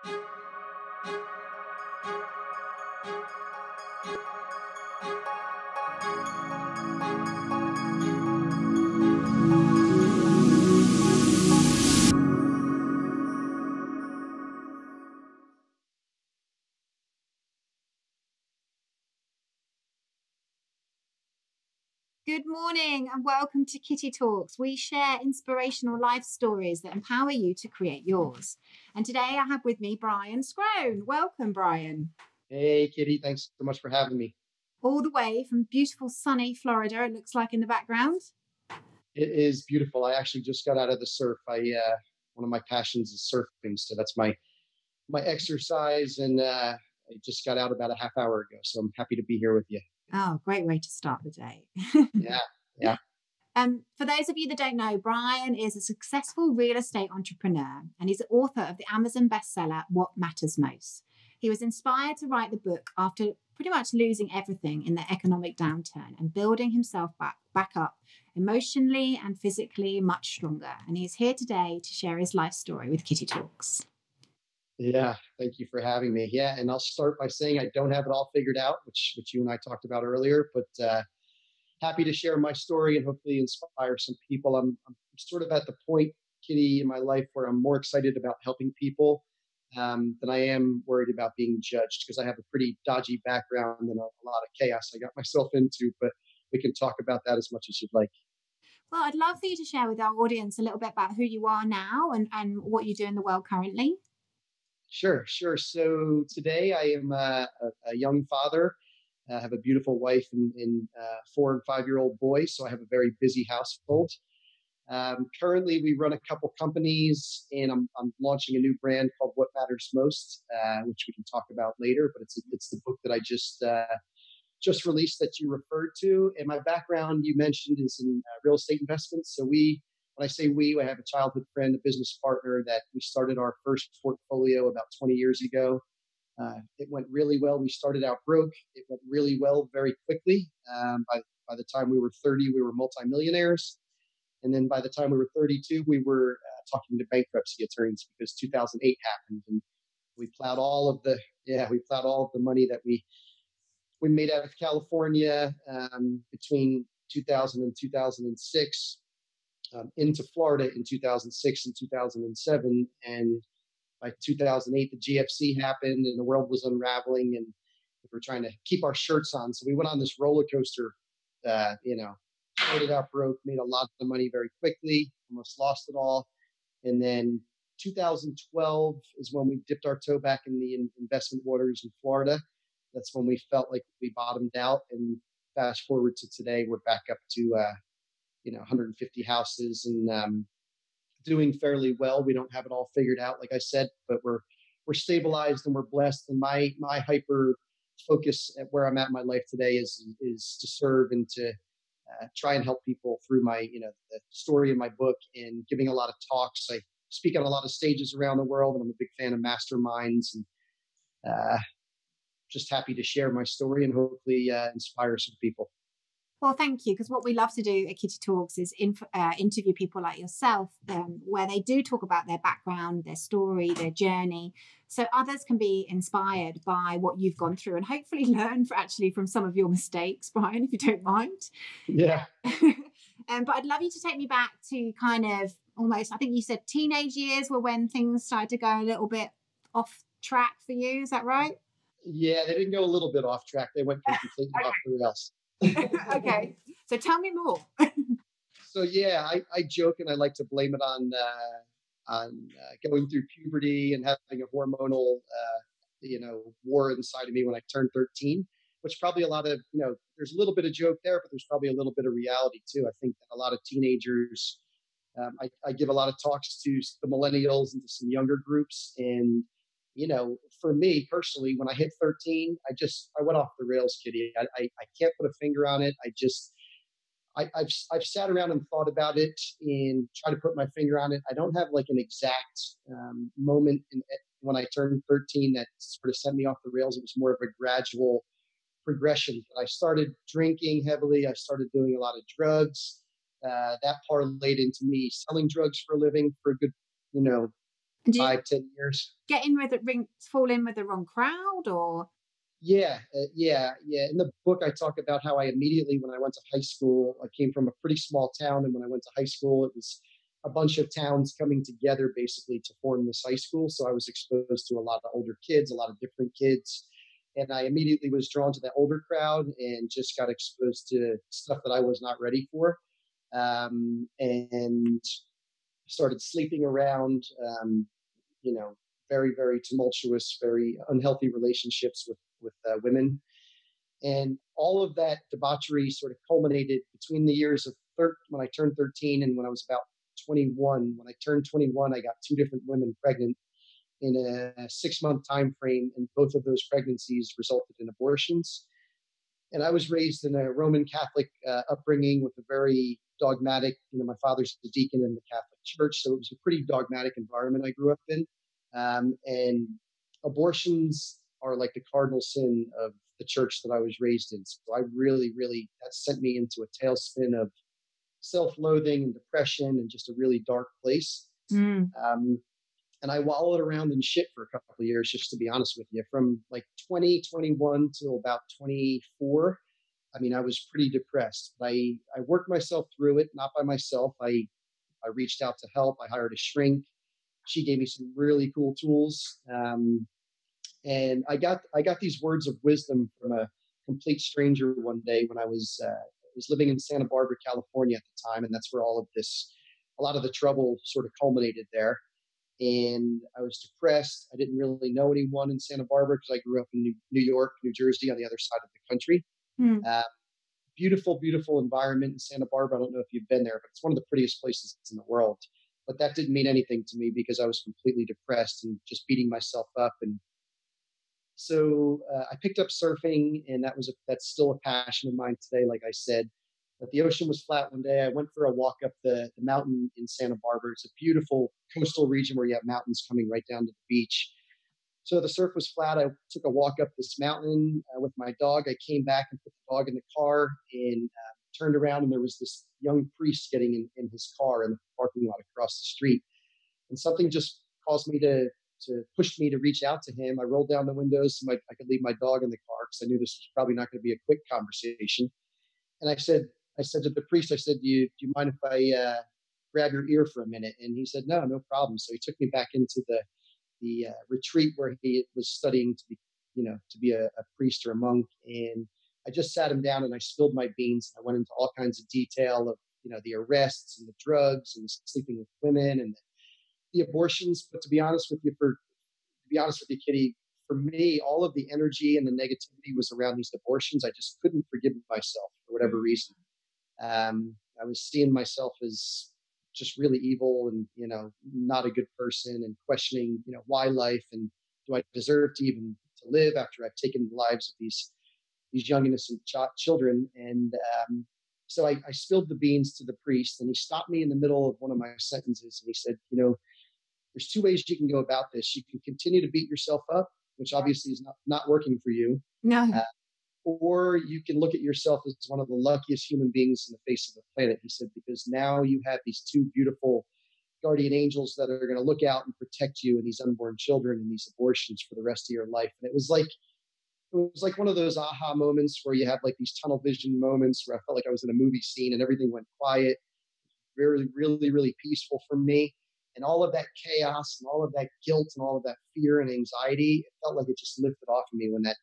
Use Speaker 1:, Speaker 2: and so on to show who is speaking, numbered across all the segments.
Speaker 1: Good morning and welcome to Kitty Talks. We share inspirational life stories that empower you to create yours. And today I have with me Brian Scrone. Welcome, Brian.
Speaker 2: Hey, Kitty. Thanks so much for having me.
Speaker 1: All the way from beautiful sunny Florida, it looks like in the background.
Speaker 2: It is beautiful. I actually just got out of the surf. One of my passions is surfing, so that's my exercise, and I just got out about a half hour ago. So I'm happy to be here with you.
Speaker 1: Oh, great way to start the day.
Speaker 2: Yeah.
Speaker 1: For those of you that don't know, Brian is a successful real estate entrepreneur and he's the author of the Amazon bestseller, What Matters Most. He was inspired to write the book after pretty much losing everything in the economic downturn and building himself back up emotionally and physically much stronger. And he's here today to share his life story with Kitty Talks.
Speaker 2: Yeah, thank you for having me. Yeah, and I'll start by saying I don't have it all figured out, which you and I talked about earlier, but happy to share my story and hopefully inspire some people. I'm sort of at the point, Kitty, in my life where I'm more excited about helping people than I am worried about being judged, because I have a pretty dodgy background and a lot of chaos I got myself into, but we can talk about that as much as you'd like.
Speaker 1: Well, I'd love for you to share with our audience a little bit about who you are now and what you do in the world currently.
Speaker 2: Sure. So today I am a young father. I have a beautiful wife and 4 and 5-year-old boys, so I have a very busy household. Currently, we run a couple companies, and I'm launching a new brand called What Matters Most, which we can talk about later. But it's the book that I just released that you referred to. And my background, you mentioned, is in real estate investments. So when I say we, I have a childhood friend, a business partner that we started our first portfolio about 20 years ago. It went really well. We started out broke. It went really well very quickly. By the time we were 30, we were multimillionaires. And then by the time we were 32, we were talking to bankruptcy attorneys because 2008 happened, and we plowed all of the money that we made out of California between 2000 and 2006 into Florida in 2006 and 2007. And by 2008, the GFC happened and the world was unraveling, and we were trying to keep our shirts on. So we went on this roller coaster, started out broke, made a lot of money very quickly, almost lost it all. And then 2012 is when we dipped our toe back in the investment waters in Florida. That's when we felt like we bottomed out. And fast forward to today, we're back up to 150 houses and doing fairly well. We don't have it all figured out, like I said, but we're stabilized and we're blessed. And my hyper focus at where I'm at in my life today is to serve and to try and help people through my, the story in my book, and giving a lot of talks. I speak on a lot of stages around the world, and I'm a big fan of masterminds, and just happy to share my story and hopefully inspire some people.
Speaker 1: Well, thank you, because what we love to do at Kitty Talks is interview people like yourself where they do talk about their background, their story, their journey, so others can be inspired by what you've gone through and hopefully learn from some of your mistakes, Brian, if you don't mind.
Speaker 2: Yeah.
Speaker 1: But I'd love you to take me back to kind of almost, I think you said teenage years were when things started to go a little bit off track for you. Is that right?
Speaker 2: Yeah, they didn't go a little bit off track. They went completely off the rails.
Speaker 1: Okay, so tell me more.
Speaker 2: So yeah, I joke and I like to blame it on going through puberty and having a hormonal war inside of me when I turned 13, which probably a lot of there's a little bit of joke there, but there's probably a little bit of reality too. I think that a lot of teenagers, I give a lot of talks to the millennials and to some younger groups, and for me personally, when I hit 13, I went off the rails, Kitty. I can't put a finger on it. I've sat around and thought about it and try to put my finger on it. I don't have like an exact moment when I turned 13 that sort of sent me off the rails. It was more of a gradual progression. I started drinking heavily. I started doing a lot of drugs. That parlayed into me selling drugs for a living for a good,
Speaker 1: And did you
Speaker 2: 5, 10 years.
Speaker 1: get in with fall in with the wrong crowd, or?
Speaker 2: Yeah. In the book, I talk about how I immediately, when I went to high school, I came from a pretty small town. And when I went to high school, it was a bunch of towns coming together basically to form this high school. So I was exposed to a lot of older kids, a lot of different kids. And I immediately was drawn to the older crowd and just got exposed to stuff that I was not ready for. And started sleeping around, you know, very, very tumultuous, very unhealthy relationships with women. And all of that debauchery sort of culminated between the years of when I turned 13 and when I was about 21. When I turned 21, I got two different women pregnant in a 6-month time frame, and both of those pregnancies resulted in abortions. And I was raised in a Roman Catholic upbringing with a very dogmatic, my father's a deacon in the Catholic Church, so it was a pretty dogmatic environment I grew up in. And abortions are like the cardinal sin of the church that I was raised in. So I really, really, that sent me into a tailspin of self-loathing and depression and just a really dark place. And I wallowed around in shit for a couple of years, just to be honest with you, from like 2021 till about 24. I mean, I was pretty depressed. I worked myself through it, not by myself. I reached out to help. I hired a shrink. She gave me some really cool tools. And I got these words of wisdom from a complete stranger one day when I was living in Santa Barbara, California at the time. And that's where a lot of the trouble sort of culminated there. And I was depressed. I didn't really know anyone in Santa Barbara because I grew up in New York, New Jersey, on the other side of the country. Beautiful, beautiful environment in Santa Barbara. I don't know if you've been there, but it's one of the prettiest places in the world. But that didn't mean anything to me because I was completely depressed and just beating myself up. And so I picked up surfing, and that's still a passion of mine today, like I said. But the ocean was flat one day. I went for a walk up the mountain in Santa Barbara. It's a beautiful coastal region where you have mountains coming right down to the beach. So the surf was flat. I took a walk up this mountain with my dog. I came back and put the dog in the car and turned around, and there was this young priest getting in his car in the parking lot across the street. And something just caused me to push me to reach out to him. I rolled down the windows so I could leave my dog in the car because I knew this was probably not going to be a quick conversation. And I said to the priest, I said, do you mind if I grab your ear for a minute? And he said, no problem. So he took me back into the retreat where he was studying to be a priest or a monk. And I just sat him down and I spilled my beans. I went into all kinds of detail of, the arrests and the drugs and the sleeping with women and the abortions. But to be honest with you, Kitty, for me, all of the energy and the negativity was around these abortions. I just couldn't forgive myself for whatever reason. I was seeing myself as just really evil and, not a good person, and questioning, why life, and do I deserve to even to live after I've taken the lives of these young innocent children. And so I spilled the beans to the priest, and he stopped me in the middle of one of my sentences. And he said, there's two ways you can go about this. You can continue to beat yourself up, which obviously is not working for you.
Speaker 1: No.
Speaker 2: Or you can look at yourself as one of the luckiest human beings in the face of the planet. He said, because now you have these two beautiful guardian angels that are going to look out and protect you and these unborn children and these abortions for the rest of your life. And it was like one of those aha moments where you have like these tunnel vision moments where I felt like I was in a movie scene and everything went quiet. Very, really, really peaceful for me. And all of that chaos and all of that guilt and all of that fear and anxiety, it felt like it just lifted off of me when that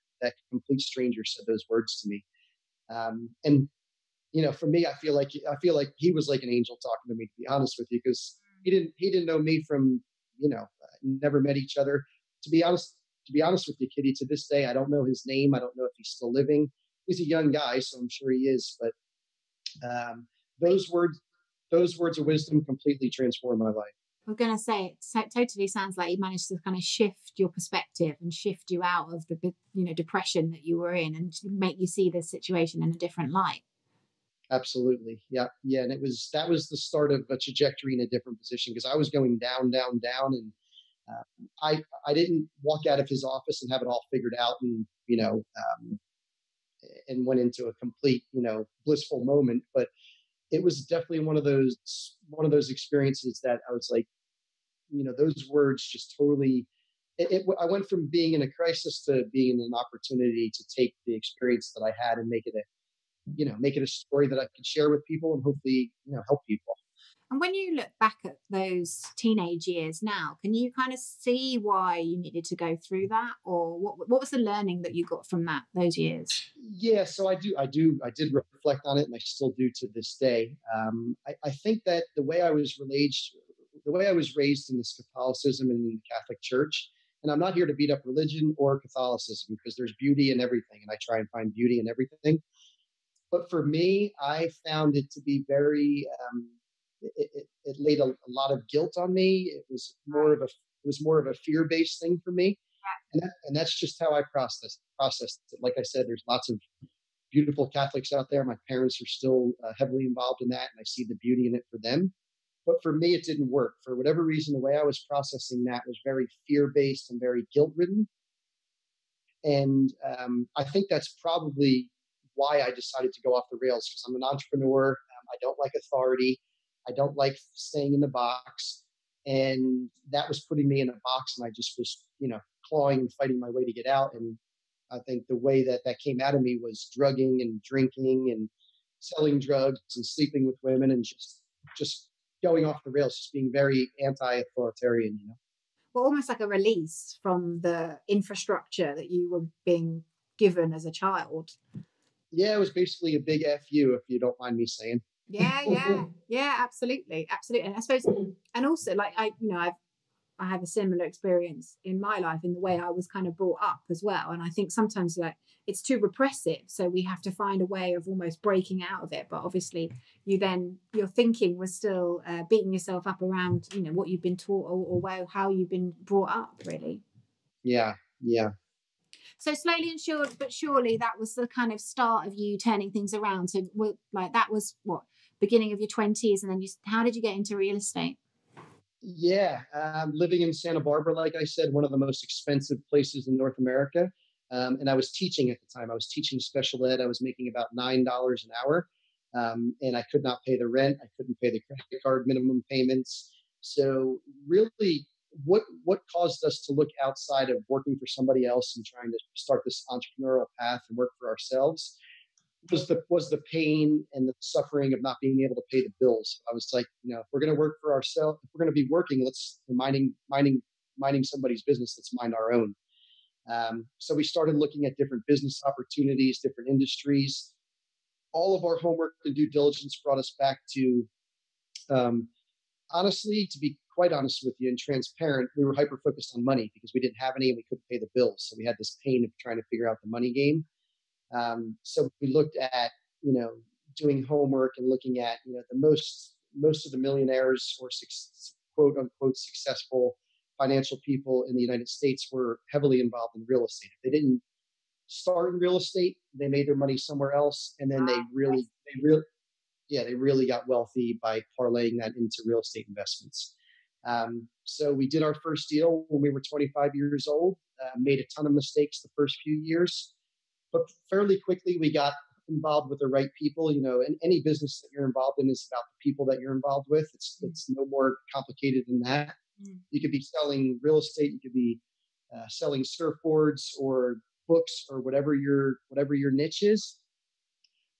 Speaker 2: complete stranger said those words to me. And for me, I feel like he was like an angel talking to me, to be honest with you, because he didn't know me from, never met each other. To be honest with you, Kitty, to this day, I don't know his name. I don't know if he's still living. He's a young guy, so I'm sure he is. But those words of wisdom completely transformed my life.
Speaker 1: I'm going to say it totally sounds like you managed to kind of shift your perspective and shift you out of the depression that you were in and make you see this situation in a different light.
Speaker 2: Absolutely. Yeah. And that was the start of a trajectory in a different position, because I was going down, down, down. And I didn't walk out of his office and have it all figured out and, and went into a complete, blissful moment. But it was definitely one of those experiences that I was like, those words just totally, I went from being in a crisis to being in an opportunity to take the experience that I had and make it a story that I could share with people and hopefully, help people.
Speaker 1: And when you look back at those teenage years now, can you kind of see why you needed to go through that, or what was the learning that you got from those years?
Speaker 2: Yeah, so I did reflect on it, and I still do to this day. I think that the way I was raised in this Catholicism and in the Catholic Church, and I'm not here to beat up religion or Catholicism because there's beauty in everything, and I try and find beauty in everything. But for me, I found it to be very. It laid a lot of guilt on me. It was more of a fear based thing for me, and that's just how I processed it. Like I said, there's lots of beautiful Catholics out there. My parents are still heavily involved in that, and I see the beauty in it for them. But for me, it didn't work. For whatever reason, the way I was processing that was very fear based and very guilt ridden. And I think that's probably why I decided to go off the rails, because I'm an entrepreneur. I don't like authority. I don't like staying in the box. And that was putting me in a box, and I just was, clawing and fighting my way to get out. And I think the way that came out of me was drugging and drinking and selling drugs and sleeping with women and just going off the rails, just being very anti-authoritarian.
Speaker 1: Well, almost like a release from the infrastructure that you were being given as a child.
Speaker 2: Yeah, it was basically a big F you, if you don't mind me saying.
Speaker 1: Yeah, absolutely. And I suppose, and also like I have a similar experience in my life in the way I was kind of brought up as well. And I think sometimes like it's too repressive. So we have to find a way of almost breaking out of it. But obviously your thinking was still beating yourself up around, what you've been taught or how you've been brought up, really.
Speaker 2: Yeah.
Speaker 1: So slowly and but surely that was the kind of start of you turning things around. So like that was what, beginning of your 20s, and then how did you get into real estate?
Speaker 2: Yeah, living in Santa Barbara, like I said, one of the most expensive places in North America. And I was teaching at the time. I was teaching special ed. I was making about $9 an hour, and I could not pay the rent. I couldn't pay the credit card minimum payments. So really, what caused us to look outside of working for somebody else and trying to start this entrepreneurial path and work for ourselves was the pain and the suffering of not being able to pay the bills. I was like, if we're going to work for ourselves, if we're going to be working, let's minding somebody's business, let's mind our own. So we started looking at different business opportunities, different industries. All of our homework and due diligence brought us back to, honestly, to be quite honest with you and transparent, we were hyper focused on money because we didn't have any and we couldn't pay the bills. So we had this pain of trying to figure out the money game. So we looked at, doing homework and looking at, the most of the millionaires or quote unquote successful financial people in the United States were heavily involved in real estate. If they didn't start in real estate, they made their money somewhere else, and then they really got wealthy by parlaying that into real estate investments. So we did our first deal when we were 25 years old. Made a ton of mistakes the first few years. But fairly quickly, we got involved with the right people. And any business that you're involved in is about the people that you're involved with. It's no more complicated than that. You could be selling real estate. You could be selling surfboards or books or whatever your niche is.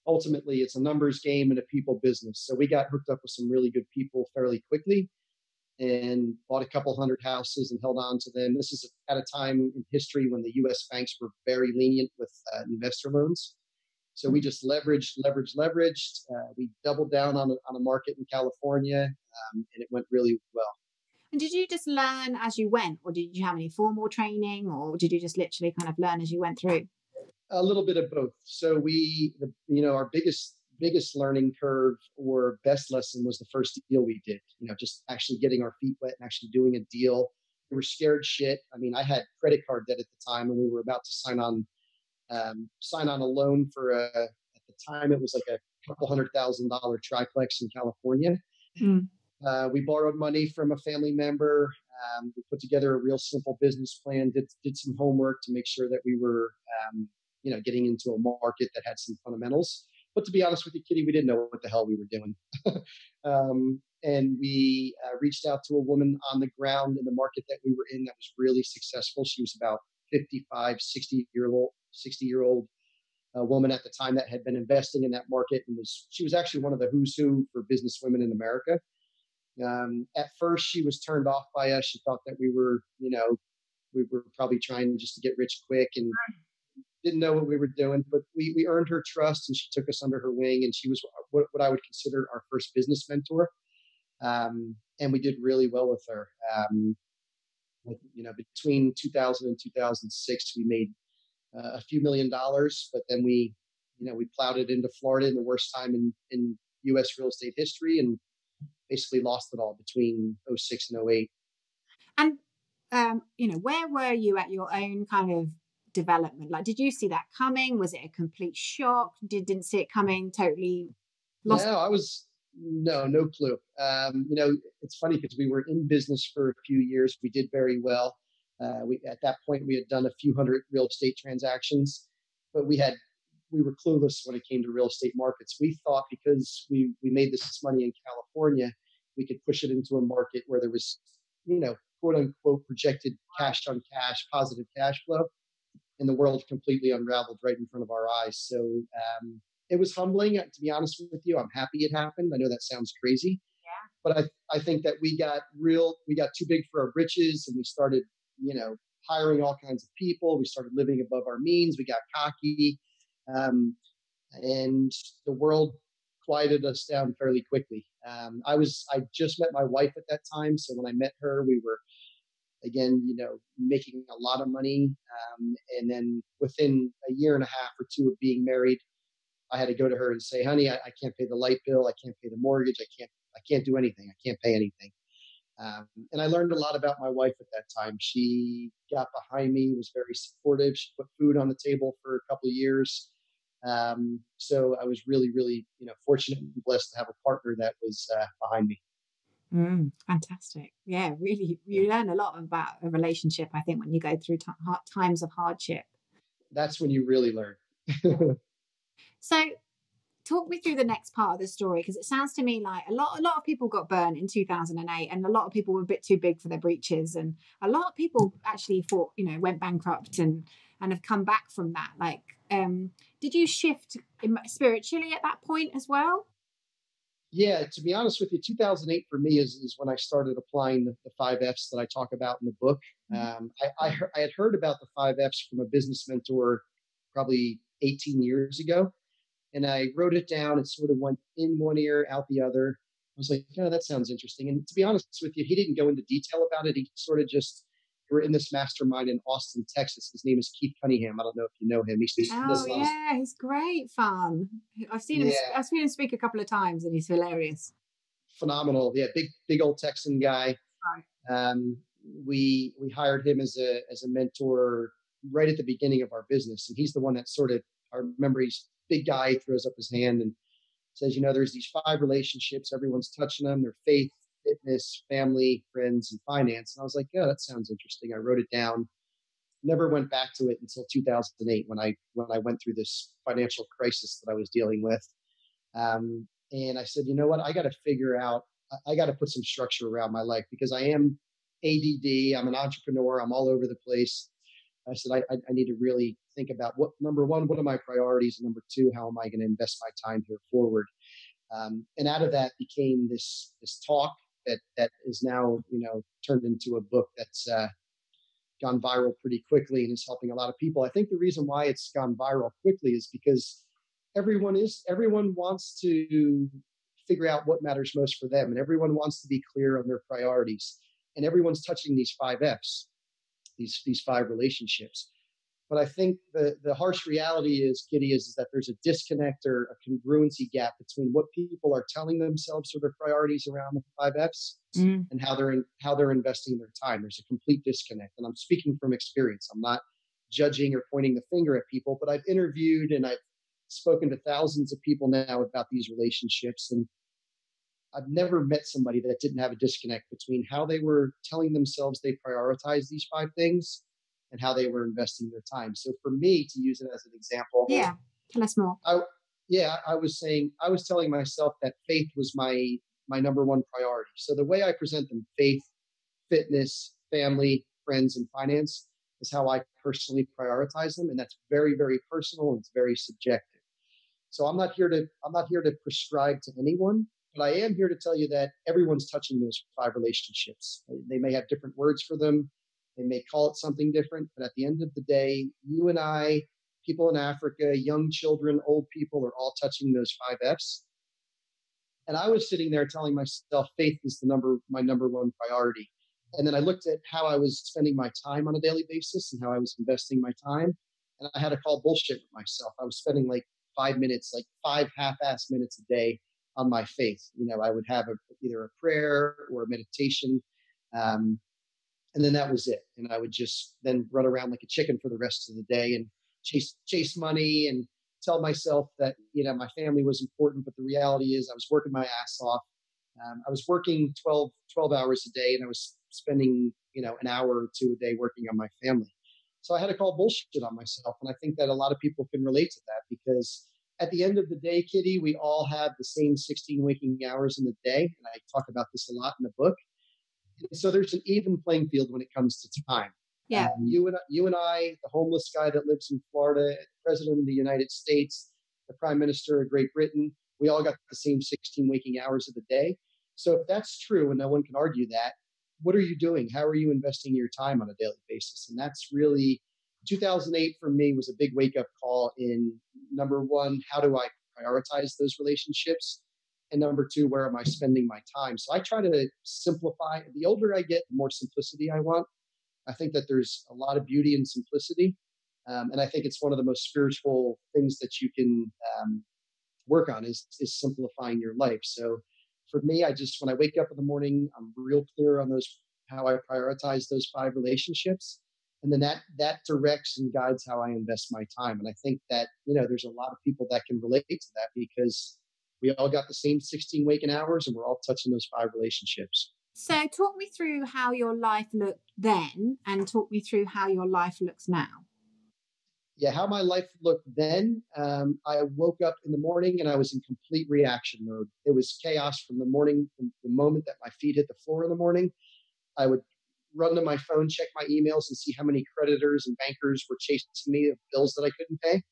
Speaker 2: Ultimately, it's a numbers game and a people business. So we got hooked up with some really good people fairly quickly and bought a couple hundred houses and held on to them. This is at a time in history when the U.S. banks were very lenient with investor loans. So we just leveraged. We doubled down on a market in California, and it went really well.
Speaker 1: And did you just learn as you went, or did you have any formal training, or did you just literally kind of learn as you went through?
Speaker 2: A little bit of both. So our biggest learning curve or best lesson was the first deal we did, just actually getting our feet wet and actually doing a deal. We were scared shit. I mean, I had credit card debt at the time, and we were about to sign on a loan for at the time, it was like a couple $100,000 triplex in California. We borrowed money from a family member. We put together a real simple business plan, did some homework to make sure that we were, getting into a market that had some fundamentals. But to be honest with you, Kitty, we didn't know what the hell we were doing. And we reached out to a woman on the ground in the market that we were in that was really successful. She was about 55, 60-year-old woman at the time that had been investing in that market, and she was actually one of the who's who for business women in America. At first, she was turned off by us. She thought that we were probably trying just to get rich quick and didn't know what we were doing. But we earned her trust, and she took us under her wing. And she was what I would consider our first business mentor. And we did really well with her. Between 2000 and 2006, we made a few $1,000,000, but then we plowed it into Florida in the worst time in U.S. real estate history, and basically lost it all between '06 and '08.
Speaker 1: And, where were you at your own kind of development? Like, did you see that coming? Was it a complete shock? Didn't see it coming, totally lost?
Speaker 2: No clue. It's funny because we were in business for a few years. We did very well. At that point, we had done a few hundred real estate transactions, but we were clueless when it came to real estate markets. We thought because we made this money in California, we could push it into a market where there was, quote unquote, projected cash on cash, positive cash flow, and the world completely unraveled right in front of our eyes. So it was humbling, to be honest with you. I'm happy it happened. I know that sounds crazy, but I think that we got too big for our britches, and we started, hiring all kinds of people. We started living above our means. We got cocky, and the world quieted us down fairly quickly. I just met my wife at that time. So when I met her, we were, again, making a lot of money. And then within a year and a half or two of being married, I had to go to her and say, honey, I can't pay the light bill. I can't pay the mortgage. I can't do anything. I can't pay anything. And I learned a lot about my wife at that time. She got behind me, was very supportive. She put food on the table for a couple of years. So I was really, really, fortunate and blessed to have a partner that was behind me.
Speaker 1: Fantastic. Yeah, really, you learn a lot about a relationship, I think, when you go through times of hardship.
Speaker 2: That's when you really learn.
Speaker 1: So talk me through the next part of the story, because it sounds to me like a lot of people got burned in 2008, and a lot of people were a bit too big for their breeches, and a lot of people actually went bankrupt and have come back from that. Like, did you shift spiritually at that point as well?
Speaker 2: Yeah, to be honest with you, 2008 for me is when I started applying the 5 Fs that I talk about in the book. I had heard about the 5 Fs from a business mentor probably 18 years ago. And I wrote it down. It sort of went in one ear, out the other. I was like, oh, that sounds interesting. And to be honest with you, he didn't go into detail about it. He sort of just, we're in this mastermind in Austin, Texas. His name is Keith Cunningham. I don't know if you know him.
Speaker 1: He's great fun. I've seen him speak a couple of times, and he's hilarious.
Speaker 2: Phenomenal. Yeah, big old Texan guy. Right. We hired him as a mentor right at the beginning of our business. And he's the one that I remember he's big guy, throws up his hand and says, there's these 5 relationships. Everyone's touching them. They're faith, fitness, family, friends, and finance. And I was like, yeah, that sounds interesting. I wrote it down. Never went back to it until 2008 when I went through this financial crisis that I was dealing with. And I said, you know what? I got to put some structure around my life, because I am ADD. I'm an entrepreneur. I'm all over the place. I said, I need to really think about number one, what are my priorities? And number 2, how am I going to invest my time here forward? And out of that became this talk that is now, turned into a book that's gone viral pretty quickly and is helping a lot of people. I think the reason why it's gone viral quickly is because everyone wants to figure out what matters most for them. And everyone wants to be clear on their priorities, and everyone's touching these 5 Fs. These 5 relationships. But I think the harsh reality is, Kitty, is that there's a disconnect or a congruency gap between what people are telling themselves are their priorities around the 5 Fs and how they're investing their time. There's a complete disconnect. And I'm speaking from experience. I'm not judging or pointing the finger at people, but I've interviewed and I've spoken to thousands of people now about these relationships. And I've never met somebody that didn't have a disconnect between how they were telling themselves they prioritize these 5 things and how they were investing their time. So for me, to use it as an example,
Speaker 1: tell us more.
Speaker 2: Yeah, I was telling myself that faith was my number one priority. So the way I present them, faith, fitness, family, friends, and finance, is how I personally prioritize them, and that's very, very personal and it's very subjective. So I'm not here to prescribe to anyone, but I am here to tell you that everyone's touching those five relationships. They may have different words for them. They may call it something different, but at the end of the day, you and I, people in Africa, young children, old people are all touching those five F's. And I was sitting there telling myself faith is my number one priority. And then I looked at how I was spending my time on a daily basis and how I was investing my time. And I had to call bullshit with myself. I was spending like 5 minutes, like five half-ass minutes a day on my faith. I would have either a prayer or a meditation. Um, and then that was it. And I would just then run around like a chicken for the rest of the day and chase money and tell myself that my family was important. But the reality is, I was working my ass off. I was working 12 hours a day, and I was spending an hour or two a day working on my family. So I had to call bullshit on myself, and I think that a lot of people can relate to that because at the end of the day, Kitty, we all have the same 16 waking hours in the day, and I talk about this a lot in the book. So there's an even playing field when it comes to time.
Speaker 1: Yeah.
Speaker 2: You and I, the homeless guy that lives in Florida, the president of the United States, the prime minister of Great Britain, we all got the same 16 waking hours of the day. So if that's true, and no one can argue that, what are you doing? How are you investing your time on a daily basis? And that's really 2008 for me was a big wake up call in number one, how do I prioritize those relationships? And number two, where am I spending my time? So I try to simplify. The older I get, the more simplicity I want. I think that there's a lot of beauty in simplicity. And I think it's one of the most spiritual things that you can work on is simplifying your life. So for me, when I wake up in the morning, I'm real clear on how I prioritize those five relationships. And then that directs and guides how I invest my time. And I think that, there's a lot of people that can relate to that because we all got the same 16 waking hours and we're all touching those five relationships.
Speaker 1: So talk me through how your life looked then and talk me through how your life looks now.
Speaker 2: Yeah, how my life looked then. I woke up in the morning and I was in complete reaction mode. It was chaos from the morning, from the moment that my feet hit the floor in the morning. I would run to my phone, check my emails, and see how many creditors and bankers were chasing me of bills that I couldn't pay.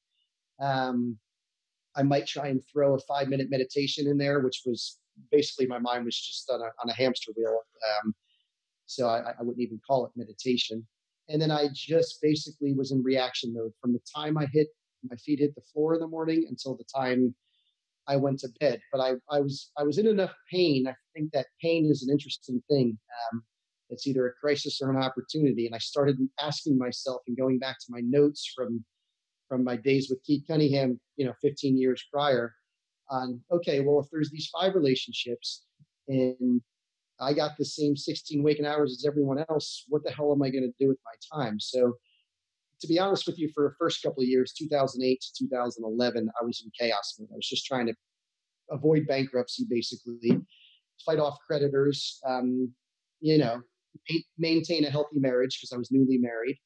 Speaker 2: I might try and throw a 5-minute meditation in there, which was basically my mind was just on a hamster wheel. So I wouldn't even call it meditation. And then I just basically was in reaction mode from the time my feet hit the floor in the morning until the time I went to bed. But I was in enough pain. I think that pain is an interesting thing. It's either a crisis or an opportunity. And I started asking myself and going back to my notes from my days with Keith Cunningham, 15 years prior on, okay, well, if there's these five relationships and I got the same 16 waking hours as everyone else, what the hell am I going to do with my time? So to be honest with you, for the first couple of years, 2008 to 2011, I was in chaos mode. I was just trying to avoid bankruptcy, basically, fight off creditors, maintain a healthy marriage because I was newly married.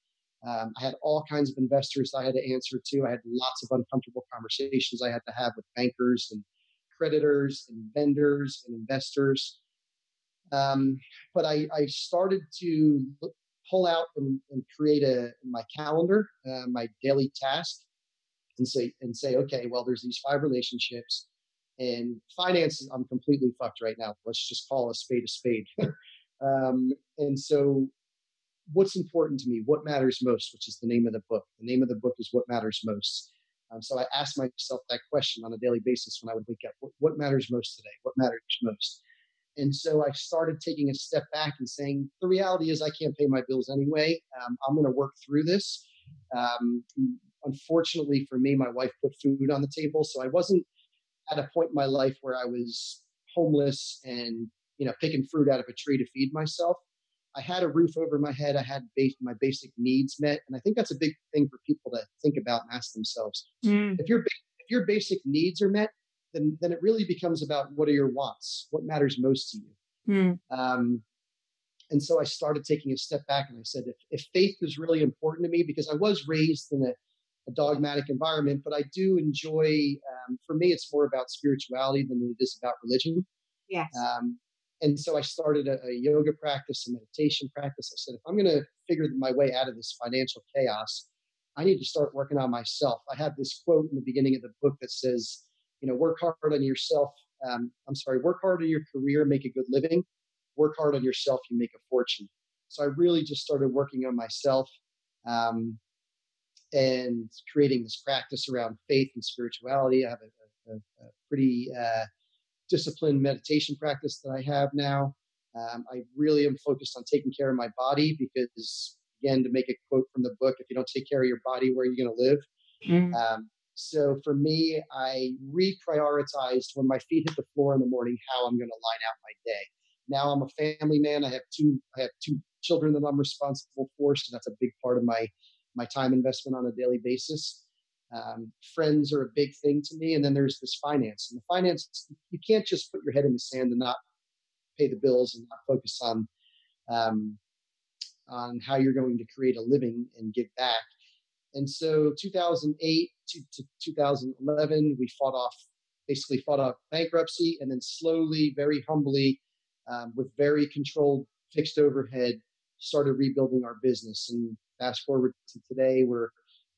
Speaker 2: I had all kinds of investors I had to answer to. I had lots of uncomfortable conversations I had to have with bankers and creditors and vendors and investors. But I started to pull out and create my calendar, my daily task, and say, okay, well, there's these five relationships, and finances, I'm completely fucked right now. Let's just call a spade a spade. And so, what's important to me? What matters most? Which is the name of the book. The name of the book is What Matters Most. So I asked myself that question on a daily basis when I would wake up. What matters most today? What matters most? And so I started taking a step back and saying, the reality is I can't pay my bills anyway. I'm going to work through this. Unfortunately for me, my wife put food on the table. So I wasn't at a point in my life where I was homeless and, picking fruit out of a tree to feed myself. I had a roof over my head. I had my basic needs met. And I think that's a big thing for people to think about and ask themselves. If your basic needs are met, then it really becomes about what are your wants? What matters most to you? And so I started taking a step back and I said, if faith is really important to me, because I was raised in a dogmatic environment, but I do enjoy, for me, it's more about spirituality than it is about religion.
Speaker 1: Yes.
Speaker 2: And so I started a yoga practice, a meditation practice. I said, if I'm going to figure my way out of this financial chaos, I need to start working on myself. I have this quote in the beginning of the book that says, work hard on yourself. Work hard on your career, make a good living. Work hard on yourself, you make a fortune. So I really just started working on myself, and creating this practice around faith and spirituality. I have a pretty disciplined meditation practice that I have now. I really am focused on taking care of my body because, again, to make a quote from the book, if you don't take care of your body, where are you going to live? So for me, I reprioritized when my feet hit the floor in the morning, how I'm going to line out my day. Now I'm a family man. I have two children that I'm responsible for. So that's a big part of my time investment on a daily basis. Friends are a big thing to me. And then there's this finance. And the finance, you can't just put your head in the sand and not pay the bills and not focus on how you're going to create a living and give back. And so 2008 to 2011, we fought off bankruptcy, and then slowly, very humbly, with very controlled fixed overhead, started rebuilding our business. And fast forward to today, we're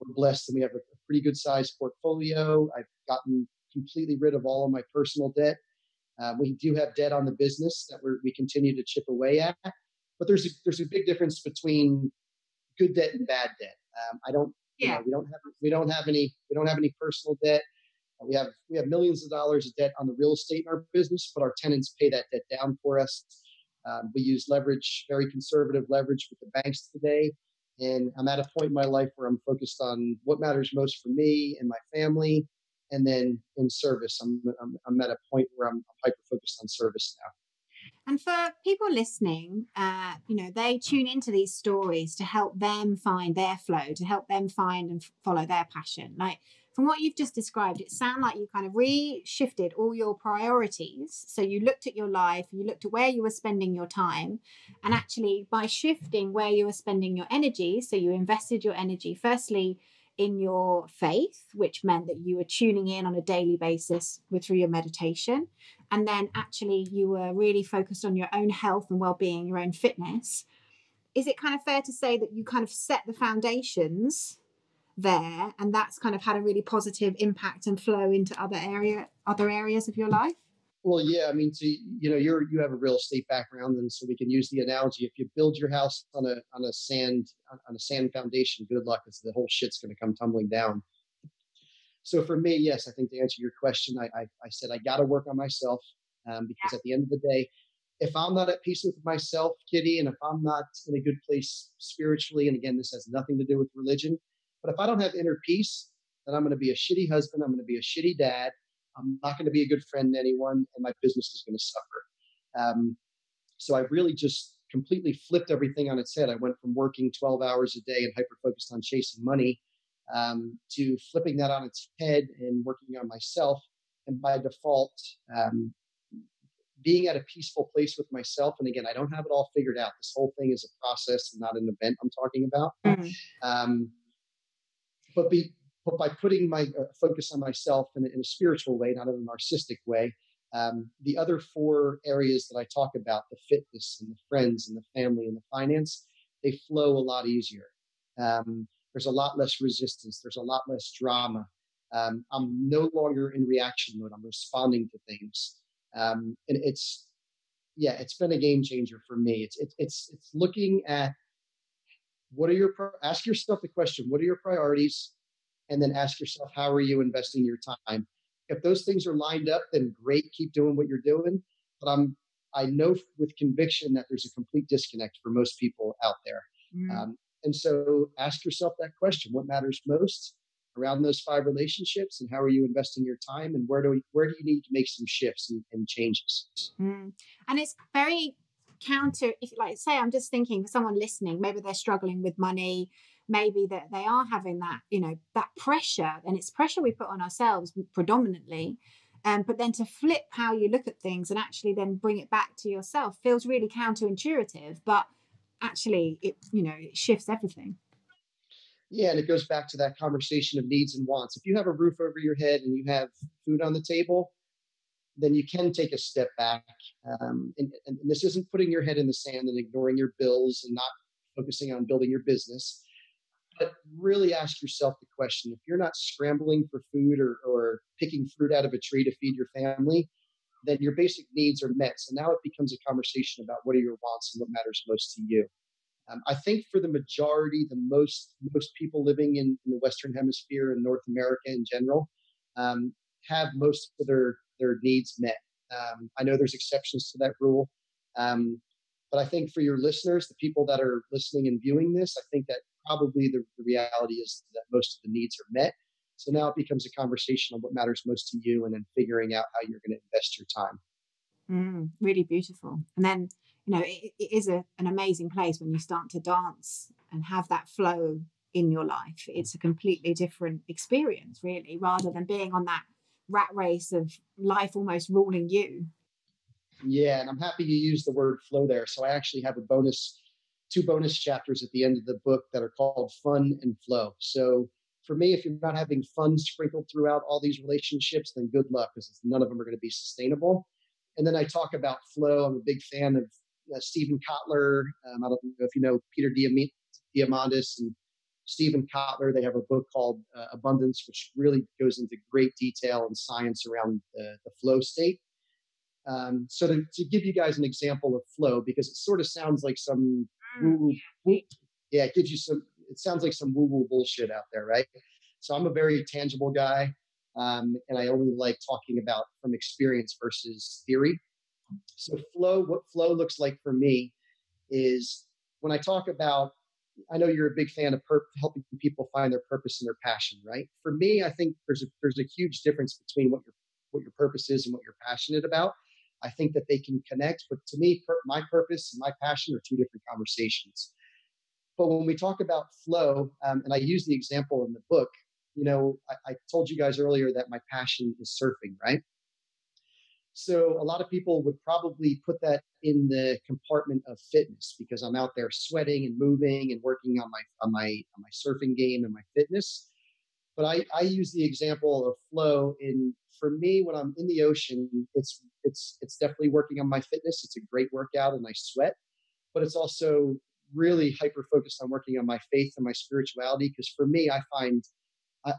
Speaker 2: blessed and we have a pretty good sized portfolio. I've gotten completely rid of all of my personal debt. We do have debt on the business that we continue to chip away at, but there's a big difference between good debt and bad debt. We don't have any personal debt. We have millions of dollars of debt on the real estate in our business, but our tenants pay that debt down for us. We use leverage, very conservative leverage with the banks today. And I'm at a point in my life where I'm focused on what matters most for me and my family. And then in service, I'm at a point where I'm hyper focused on service now.
Speaker 1: And for people listening, they tune into these stories to help them find their flow, to help them find and follow their passion. Like from what you've just described, it sounds like you kind of reshifted all your priorities. So you looked at your life, you looked at where you were spending your time, and actually by shifting where you were spending your energy, so you invested your energy firstly in your faith, which meant that you were tuning in on a daily basis through your meditation. And then actually you were really focused on your own health and well-being, your own fitness. Is it kind of fair to say that you kind of set the foundations there, and that's kind of had a really positive impact and flow into other areas of your life?
Speaker 2: Well, yeah, I mean, so, you have a real estate background, and so we can use the analogy. If you build your house on a sand foundation, good luck, because the whole shit's going to come tumbling down. So for me, yes, I think to answer your question, I said I got to work on myself, because at the end of the day, if I'm not at peace with myself, Kitty, and if I'm not in a good place spiritually, and again, this has nothing to do with religion, but if I don't have inner peace, then I'm going to be a shitty husband. I'm going to be a shitty dad. I'm not going to be a good friend to anyone, and my business is going to suffer. So I really just completely flipped everything on its head. I went from working 12 hours a day and hyper-focused on chasing money, to flipping that on its head and working on myself. And by default, being at a peaceful place with myself. And again, I don't have it all figured out. This whole thing is a process and not an event I'm talking about. But by putting my focus on myself in a spiritual way, not in a narcissistic way, the other four areas that I talk about, the fitness and the friends and the family and the finance, they flow a lot easier. There's a lot less resistance. There's a lot less drama. I'm no longer in reaction mode. I'm responding to things. And it's been a game changer for me. It's looking at ask yourself the question, what are your priorities? And then ask yourself, how are you investing your time? If those things are lined up, then great, keep doing what you're doing. But I know with conviction that there's a complete disconnect for most people out there. And so ask yourself that question, what matters most around those 5 relationships, and how are you investing your time, and where do you need to make some shifts and changes?
Speaker 1: And it's very counter, if like say, I'm just thinking for someone listening, maybe they're struggling with money, maybe that they are having that, that pressure, and it's pressure we put on ourselves predominantly. But then to flip how you look at things and actually then bring it back to yourself feels really counterintuitive, but actually it shifts everything.
Speaker 2: Yeah, and it goes back to that conversation of needs and wants. If you have a roof over your head and you have food on the table, then you can take a step back. And this isn't putting your head in the sand and ignoring your bills and not focusing on building your business. But really ask yourself the question, if you're not scrambling for food or picking fruit out of a tree to feed your family, then your basic needs are met. So now it becomes a conversation about what are your wants and what matters most to you. I think for the majority, the most people living in the Western Hemisphere and North America in general um, have most of their needs met. I know there's exceptions to that rule, um, but I think for your listeners, the people that are listening and viewing this, I think that probably the reality is that most of the needs are met. So now it becomes a conversation on what matters most to you, and then figuring out how you're going to invest your time.
Speaker 1: Really beautiful. And then, it is an amazing place when you start to dance and have that flow in your life. It's a completely different experience, really, rather than being on that rat race of life almost ruling you.
Speaker 2: Yeah, and I'm happy you used the word flow there. So I actually have two bonus chapters at the end of the book that are called Fun and Flow. So for me, if you're not having fun sprinkled throughout all these relationships, then good luck, because none of them are going to be sustainable. And then I talk about flow. I'm a big fan of Stephen Kotler. I don't know if you know Peter Diamandis and Stephen Kotler. They have a book called Abundance, which really goes into great detail and science around the flow state. So to give you guys an example of flow, because it sort of sounds like some woo, yeah, it sounds like some woo-woo bullshit out there, right? So I'm a very tangible guy, and I only like talking about from experience versus theory. So what flow looks like for me is when I talk about, I know you're a big fan of helping people find their purpose and their passion, right? For me, I think there's a huge difference between what your purpose is and what you're passionate about. I think that they can connect, but to me, my purpose and my passion are two different conversations. But when we talk about flow, and I use the example in the book, I told you guys earlier that my passion is surfing, right? So a lot of people would probably put that in the compartment of fitness because I'm out there sweating and moving and working on my surfing game and my fitness. But I use the example of flow in, for me, when I'm in the ocean, it's definitely working on my fitness. It's a great workout and I sweat, but it's also really hyper focused on working on my faith and my spirituality. Because for me, I find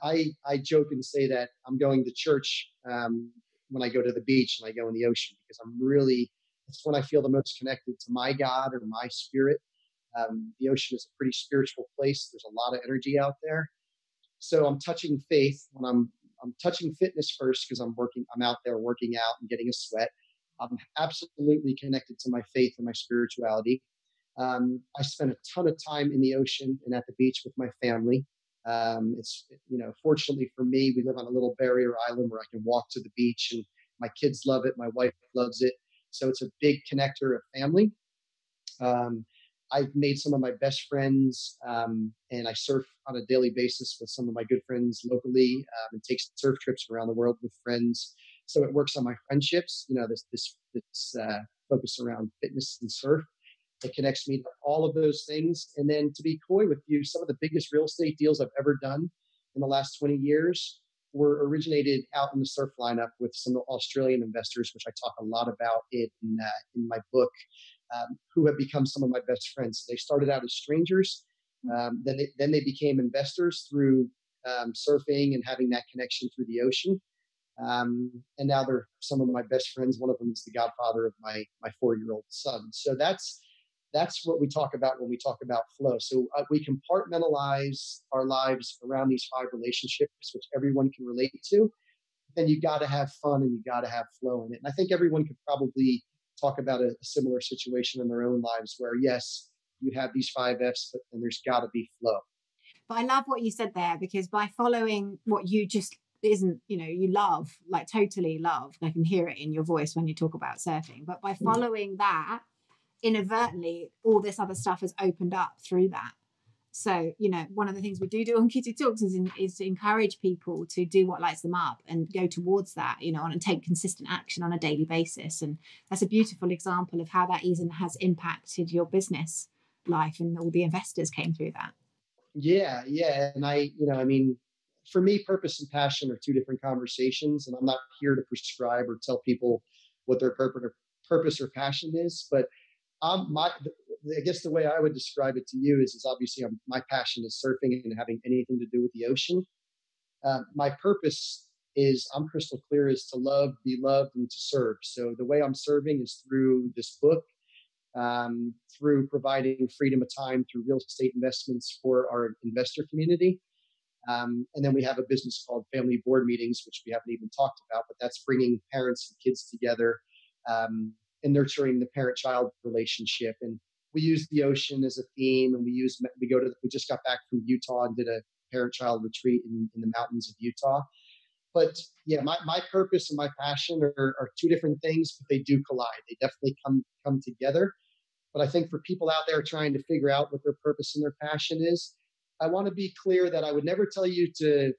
Speaker 2: I joke and say that I'm going to church when I go to the beach and I go in the ocean, because it's when I feel the most connected to my God or my spirit. The ocean is a pretty spiritual place. There's a lot of energy out there. So I'm touching faith when I'm touching fitness first, because I'm out there working out and getting a sweat. I'm absolutely connected to my faith and my spirituality. I spend a ton of time in the ocean and at the beach with my family. Fortunately for me, we live on a little barrier island where I can walk to the beach, and my kids love it. My wife loves it. So it's a big connector of family. I've made some of my best friends, and I surf on a daily basis with some of my good friends locally, and take surf trips around the world with friends. So it works on my friendships. This focus around fitness and surf. It connects me to all of those things. And then, to be coy with you, some of the biggest real estate deals I've ever done in the last 20 years were originated out in the surf lineup with some Australian investors, which I talk a lot about in my book, who have become some of my best friends. So they started out as strangers. Then they became investors through surfing and having that connection through the ocean. And now they're some of my best friends. One of them is the godfather of my 4-year-old son. So that's what we talk about when we talk about flow. So we compartmentalize our lives around these 5 relationships, which everyone can relate to. Then you got to have fun and you got to have flow in it. And I think everyone could probably talk about a similar situation in their own lives where, yes, you have these 5 F's, but then there's got to be flow.
Speaker 1: But I love what you said there, because by following what you just isn't, you love, like totally love, I can hear it in your voice when you talk about surfing, but by following that, inadvertently, all this other stuff has opened up through that. So, one of the things we do on Kitty Talks is to encourage people to do what lights them up and go towards that, and take consistent action on a daily basis. And that's a beautiful example of how that even has impacted your business life, and all the investors came through that.
Speaker 2: Yeah. And I mean, for me, purpose and passion are two different conversations, and I'm not here to prescribe or tell people what their purpose or passion is. But I guess the way I would describe it to you is obviously my passion is surfing and having anything to do with the ocean. My purpose is, I'm crystal clear, is to love, be loved, and to serve. So the way I'm serving is through this book, through providing freedom of time through real estate investments for our investor community. And then we have a business called Family Board Meetings, which we haven't even talked about, but that's bringing parents and kids together, and nurturing the parent-child relationship. And we use the ocean as a theme, and we just got back from Utah and did a parent-child retreat in the mountains of Utah. But yeah, my purpose and my passion are two different things, but they do collide. They definitely come together. But I think for people out there trying to figure out what their purpose and their passion is, I want to be clear that I would never tell you to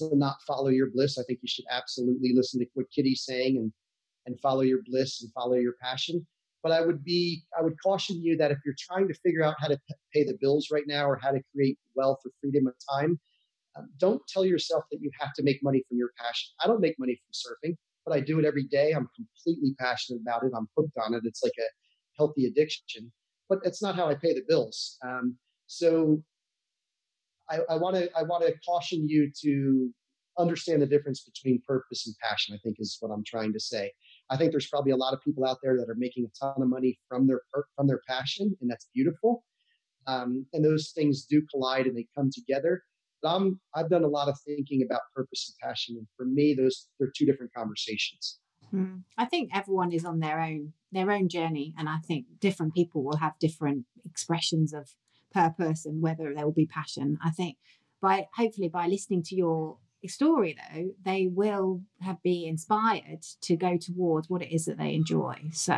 Speaker 2: not follow your bliss. I think you should absolutely listen to what Kitty's saying and follow your bliss and follow your passion. But I would caution you that if you're trying to figure out how to pay the bills right now or how to create wealth or freedom of time, don't tell yourself that you have to make money from your passion. I don't make money from surfing, but I do it every day. I'm completely passionate about it. I'm hooked on it. It's like a healthy addiction, but it's not how I pay the bills. So I want to caution you to understand the difference between purpose and passion, I think is what I'm trying to say. I think there's probably a lot of people out there that are making a ton of money from their passion, and that's beautiful. And those things do collide and they come together. But I've done a lot of thinking about purpose and passion, and for me, they're two different conversations.
Speaker 1: I think everyone is on their own journey, and I think different people will have different expressions of purpose and whether there will be passion. I think hopefully by listening to your story, though, they will be inspired to go towards what it is that they enjoy. So,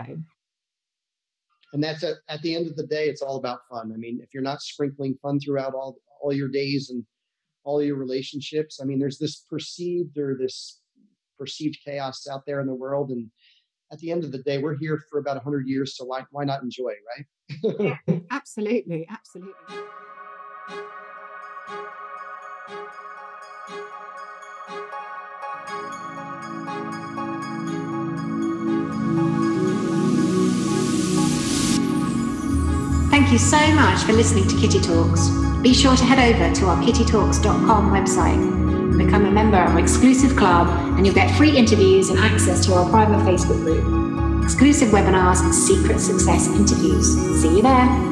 Speaker 2: and that's at the end of the day, it's all about fun. I mean, if you're not sprinkling fun throughout all your days and all your relationships, I mean, there's this perceived chaos out there in the world, and at the end of the day, we're here for about 100 years, so why not enjoy, right?
Speaker 1: Yeah, absolutely. Thank you so much for listening to Kitty Talks. Be sure to head over to our kittytalks.com website and become a member of our exclusive club, and you'll get free interviews and access to our private Facebook group, exclusive webinars and secret success interviews. See you there.